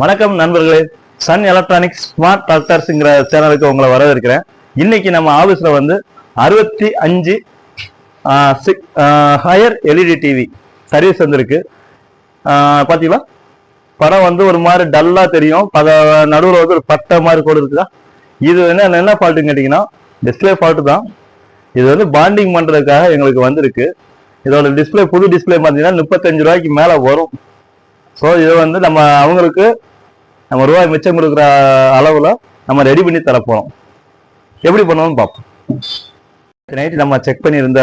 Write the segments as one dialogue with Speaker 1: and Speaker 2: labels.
Speaker 1: வணக்கம் நண்பர்களே, Sun electronics smart டாக்டர்ஸ்ங்கிற சேனலுக்கு உங்களை வரவேற்கிறேன். இன்னைக்கு நம்ம ஆபீஸ்ல வந்து 65 ஹையர் எல்இடி டிவி சர்வீஸ் வந்திருக்கு. பாத்தீங்களா, படம் வந்து ஒரு மாதிரி டல்லா தெரியும். நடுவில் வந்து ஒரு பட்டை மாதிரி கூட இருக்குதா. இது வந்து என்ன ஃபால்ட்டுன்னு கேட்டீங்கன்னா டிஸ்பிளே ஃபால்ட்டு தான். இது வந்து பாண்டிங் பண்றதுக்காக எங்களுக்கு வந்திருக்கு. இதோட டிஸ்பிளே, புது டிஸ்பிளே பார்த்தீங்கன்னா 35 ரூபாய்க்கு மேலே வரும். ஸோ இதை வந்து அவங்களுக்கு நம்ம ரூபாய் மிச்சம் கொடுக்குற அளவில் நம்ம ரெடி பண்ணி தரப்போம். எப்படி பண்ணுவோம்னு பார்ப்போம். நைட்டு நம்ம செக் பண்ணியிருந்த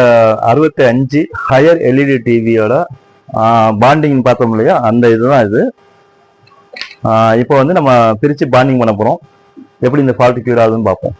Speaker 1: 65 ஹையர் எல்இடி டிவியோட பாண்டிங் பார்த்தோம் இல்லையா, அந்த இதுதான் இது. இப்போ வந்து நம்ம பிரித்து பாண்டிங் பண்ண போகிறோம். எப்படி இந்த ஃபால்ட் கியூர் ஆகுதுன்னு பார்ப்போம்.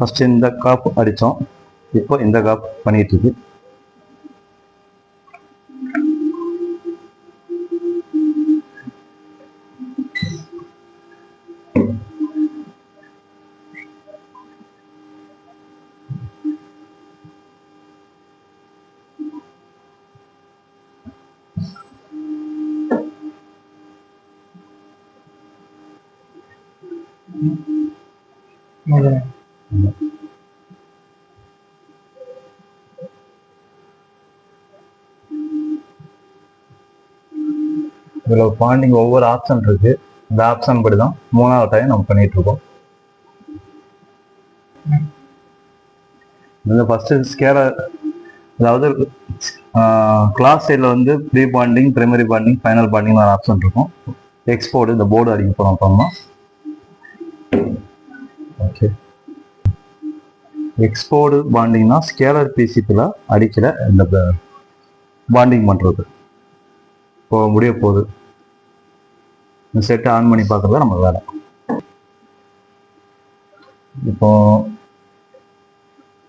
Speaker 1: ஃபர்ஸ்ட் இந்த காப் அடித்தோம், இப்போ இந்த காப் பண்ணிட்டு இருக்கு. இதில் பாண்டிங் ஒவ்வொரு ஆப்ஷன் இருக்கு. இந்த ஆப்ஷன் படி தான் 3வது டைம் நம்ம பண்ணிட்டு இருக்கோம். இந்த ஃபர்ஸ்ட் ஸ்கேலர், அதாவது கிளாஸ் சைடில் வந்து pre bonding, primary bonding, final bonding ஒரு ஆப்ஷன் இருக்கும். எக்ஸ்போர்ட் இந்த போர்டு அடிக்க போகிறோம் பண்ணோம். ஓகே, எக்ஸ்போர்டு பாண்டிங்னா ஸ்கேலர் பிசிபில் அடிக்கிற இந்த பாண்டிங் பண்ணுறது. இப்போ முடிய போகுது. இந்த செட்டை ஆன் பண்ணி பார்க்குறதா நம்ம வேலை. இப்போ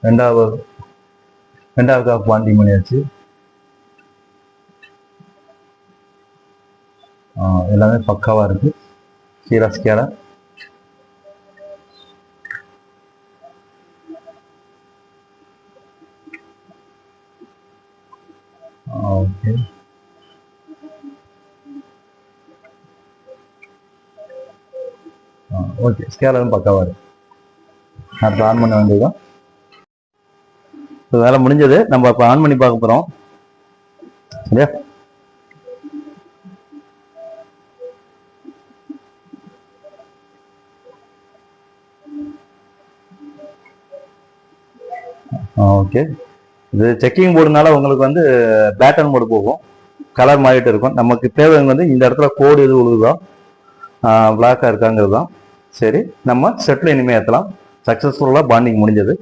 Speaker 1: ரெண்டாவது பாண்டிங் பண்ணியாச்சு. எல்லாமே பக்காவாக இருக்கு. கீழே ஸ்கேலர், ஓகே. ஓகே, ஸ்கேலரும் பக்காவாக இருக்கு. அடுத்து ஆன் பண்ண வேண்டியதுதான். வேலை முடிஞ்சது. நம்ம இப்போ ஆன் பண்ணி பார்க்க போகிறோம். சரியா? ஓகே, இது செக்கிங் போர்டுனால உங்களுக்கு வந்து பேட்டர்ன் போர்டு போகும், கலர் மாறிட்டு இருக்கும். நமக்கு தேவை வந்து இந்த இடத்துல கோடு எது உழுதுதான், பிளாக்காக இருக்காங்கிறது தான். சரி, நம்ம செட்டில் இனிமேல் ஏற்றலாம். சக்ஸஸ்ஃபுல்லாக பாண்டிங் முடிஞ்சது.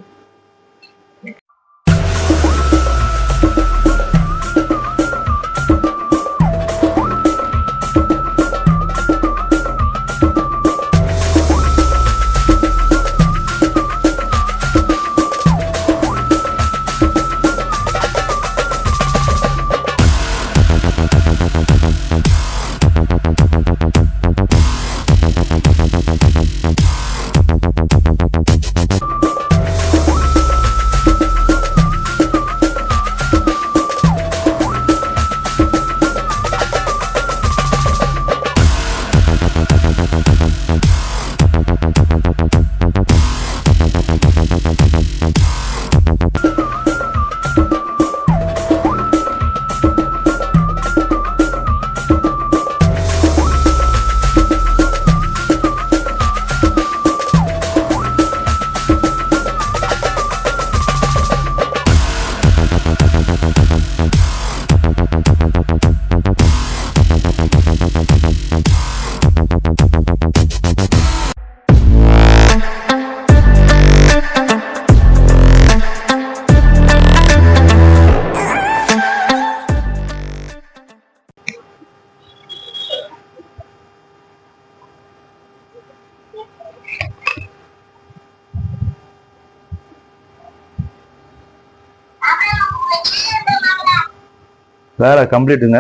Speaker 1: வேலை கம்ப்ளீட்டுங்க,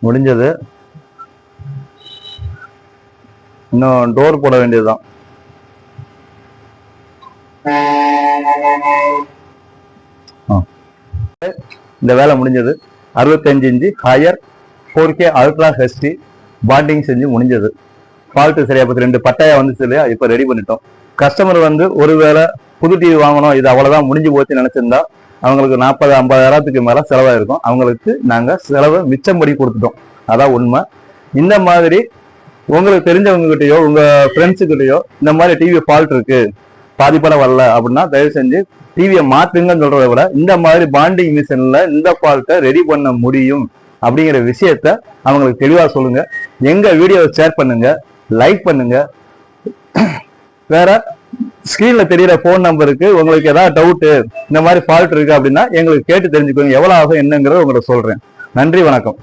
Speaker 1: முடிஞ்சது. இன்னும் டோர் போட வேண்டியதுதான். இந்த வேலை முடிஞ்சது. 65 inch higher 4K ultra HD bonding செஞ்சு முடிஞ்சது. ஃபால்ட்டு சரியா பார்த்து 2 பட்டாயா வந்துச்சு இல்லையா, இப்போ ரெடி பண்ணிட்டோம். கஸ்டமர் வந்து ஒருவேளை புது டிவி வாங்கணும், இது அவ்வளவுதான் முடிஞ்சு போச்சு நினைச்சிருந்தா அவங்களுக்கு 40-50,000த்துக்கு மேல செலவாயிருக்கும். அவங்களுக்கு நாங்க செலவை மிச்சம் படி கொடுத்துட்டோம். அதான் உண்மை. இந்த மாதிரி உங்களுக்கு தெரிஞ்சவங்க கிட்டயோ உங்க ஃப்ரெண்ட்ஸு கிட்டயோ இந்த மாதிரி டிவி ஃபால்ட் இருக்கு, பாதிப்பட வரல அப்படின்னா தயவு செஞ்சு டிவியை மாற்றுங்கன்னு சொல்றதை விட இந்த மாதிரி பாண்டிங் மிஷின்ல இந்த ஃபால்ட்டை ரெடி பண்ண முடியும் அப்படிங்கிற விஷயத்த அவங்களுக்கு தெளிவா சொல்லுங்க. எங்க வீடியோவை ஷேர் பண்ணுங்க, லைக் பண்ணுங்க. வேற ஸ்கிரீன்ல தெரியிற போன் நம்பருக்கு உங்களுக்கு ஏதாவது டவுட், இந்த மாதிரி ஃபால்ட் இருக்கு அப்படின்னா எங்களுக்கு கேட்டு தெரிஞ்சுக்கோங்க. எவ்வளவு ஆகும் என்னங்கிறத உங்களுக்கு சொல்றேன். நன்றி, வணக்கம்.